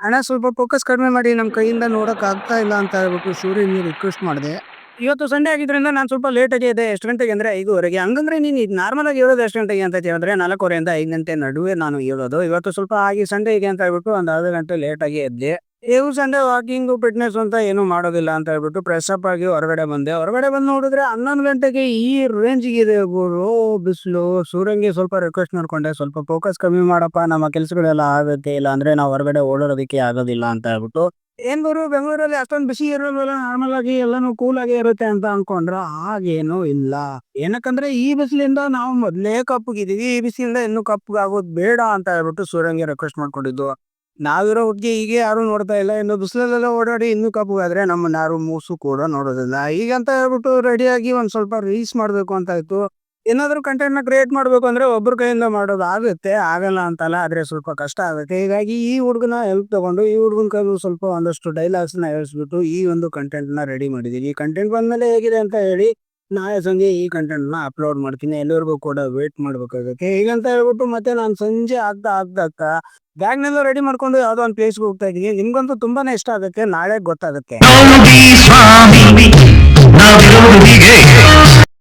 ಅಣ್ಣ ಸ್ವಲ್ಪ ಫೋಕಸ್ ಕಡಿಮೆ ಮಾಡಿ ನಮ್ಮ ಕೈಯಿಂದ ನೋಡಕ್ ಆಗ್ತಾ ಇಲ್ಲ ಅಂತ ಹೇಳ್ಬಿಟ್ಟು ಸೂರ್ಯನಿಗೆ ರಿಕ್ವೆಸ್ಟ್ ಮಾಡಿದೆ. ಇವತ್ತು ಸಂಡೇ ಆಗಿದ್ರಿಂದ ನಾನು ಸ್ವಲ್ಪ ಲೇಟಾಗಿ ಎದ್ದೆ. ಎಷ್ಟು ಗಂಟೆಗೆ ಅಂದ್ರೆ 5:30ಗೆ. ಹಂಗಂದ್ರೆ ನೀನು ನಾರ್ಮಲ್ ಆಗಿ ಹೇಳೋದು ಎಷ್ಟು ಗಂಟೆಗೆ ಅಂತ ಹೇಳಿದ್ರೆ 4:15 5 ಗಂಟೆ ನಡುವೆ ನಾನು ಹೇಳೋದು. ಇವತ್ತು ಸ್ವಲ್ಪ ಆಗಿ ಸಂಡೇ ಇದೆ ಅಂತ ಹೇಳ್ಬಿಟ್ಟು ಒಂದು ಅರ್ಧ ಗಂಟೆ ಲೇಟಾಗಿ ಎದ್ದೆ. ಇವು ಸಂಡೇ ವಾಕಿಂಗು ಫಿಟ್ನೆಸ್ ಅಂತ ಏನು ಮಾಡೋದಿಲ್ಲ ಅಂತ ಹೇಳ್ಬಿಟ್ಟು ಫ್ರೆಶ್ ಅಪ್ ಆಗಿ ಹೊರಗಡೆ ಬಂದೆ. ಹೊರಗಡೆ ಬಂದು ನೋಡಿದ್ರೆ 11 ಗಂಟೆಗೆ ಈ ರೇಂಜ್ಗೆ ಇದೆ ಗುರು ಬಿಸಿಲು. ಸೂರ್ಯನಿಗೆ ಸ್ವಲ್ಪ ರಿಕ್ವೆಸ್ಟ್ ಮಾಡ್ಕೊಂಡೆ, ಸ್ವಲ್ಪ ಫೋಕಸ್ ಕಮ್ಮಿ ಮಾಡಪ್ಪ, ನಮ್ಮ ಕೆಲಸಗಳೆಲ್ಲ ಆಗುತ್ತೆ, ಇಲ್ಲ ಅಂದ್ರೆ ನಾವು ಹೊರಗಡೆ ಓಡಾಡೋದಕ್ಕೆ ಆಗೋದಿಲ್ಲ ಅಂತ ಹೇಳ್ಬಿಟ್ಟು. ಏನ್ ಗುರು ಬೆಂಗಳೂರಲ್ಲಿ ಅಷ್ಟೊಂದು ಬಿಸಿ ಇರೋದಿಲ್ಲ, ನಾರ್ಮಲ್ ಆಗಿ ಎಲ್ಲಾನು ಕೂಲ್ ಆಗಿ ಇರುತ್ತೆ ಅಂತ ಅನ್ಕೊಂಡ್ರ ಹಾಗೇನು ಇಲ್ಲ. ಏನಕ್ಕಂದ್ರೆ ಈ ಬಿಸಿಲಿಂದ ನಾವು ಮೊದ್ಲೇ ಕಪ್ಪಗಿದೀವಿ, ಈ ಬಿಸಿಲಿಂದ ಇನ್ನು ಕಪ್ಪಗಾಗೋದು ಬೇಡ ಅಂತ ಹೇಳ್ಬಿಟ್ಟು ಸೂರ್ಯಂಗೆ ರಿಕ್ವೆಸ್ಟ್ ಮಾಡ್ಕೊಂಡಿದ್ದು. ನಾವಿರೋ ಹುಡ್ಗಿ ಹೀಗೆ ಯಾರು ನೋಡ್ತಾ ಇಲ್ಲ, ಇನ್ನು ಬಿಸಿಲಲ್ಲೆಲ್ಲ ಓಡಾಡಿ ಇನ್ನೂ ಕಪ್ಪಗಾದ್ರೆ ನಮ್ಮನ್ನ ಯಾರು ಮೂಸು ಕೂಡ ನೋಡೋದಿಲ್ಲ. ಹೀಗಂತ ಹೇಳ್ಬಿಟ್ಟು ರೆಡಿಯಾಗಿ ಒಂದ್ ಸ್ವಲ್ಪ ರೀಲ್ಸ್ ಮಾಡ್ಬೇಕು ಅಂತ ಇತ್ತು. ಏನಾದ್ರು ಕಂಟೆಂಟ್ ನ ಕ್ರಿಯೇಟ್ ಮಾಡ್ಬೇಕು ಅಂದ್ರೆ ಒಬ್ಬರ ಕೈಯಿಂದ ಮಾಡೋದು ಆಗುತ್ತೆ, ಆಗಲ್ಲ ಅಂತಲ್ಲ, ಆದ್ರೆ ಸ್ವಲ್ಪ ಕಷ್ಟ ಆಗುತ್ತೆ. ಹೀಗಾಗಿ ಈ ಹುಡುಗನ ಹೆಲ್ಪ್ ತಗೊಂಡು ಈ ಹುಡುಗನ ಕೈಲಿ ಸ್ವಲ್ಪ ಒಂದಷ್ಟು ಡೈಲಾಗ್ಸ್ ನ ಹೇಳ್ಸ್ಬಿಟ್ಟು ಈ ಒಂದು ಕಂಟೆಂಟ್ ನ ರೆಡಿ ಮಾಡಿದೀನಿ. ಈ ಕಂಟೆಂಟ್ ಬಂದ್ಮೇಲೆ ಹೇಗಿದೆ ಅಂತ ಹೇಳಿ ನಾಳೆ ಸಂಜೆ ಈ ಕಂಟೆಂಟ್ ನ ಅಪ್ಲೋಡ್ ಮಾಡ್ತೀನಿ. ಎಲ್ಲರಿಗೂ ಕೂಡ ವೇಟ್ ಮಾಡ್ಬೇಕಾಗತ್ತೆ. ಹೀಗಂತ ಹೇಳ್ಬಿಟ್ಟು ಮತ್ತೆ ನಾನು ಸಂಜೆ ಆಗ್ತಾ ಬ್ಯಾಗ್ನೆಲ್ಲ ರೆಡಿ ಮಾಡ್ಕೊಂಡು ಯಾವ್ದೋ ಒಂದು ಪ್ಲೇಸ್ಗೆ ಹೋಗ್ತಾ ಇದೀನಿ. ನಿಮ್ಗಂತೂ ತುಂಬಾನೇ ಇಷ್ಟ ಆಗುತ್ತೆ, ನಾಳೆ ಗೊತ್ತಾಗುತ್ತೆ. ನೋಡಿ ಸ್ವಾಮಿ ನಾವಿರೋದು ಹೀಗೆ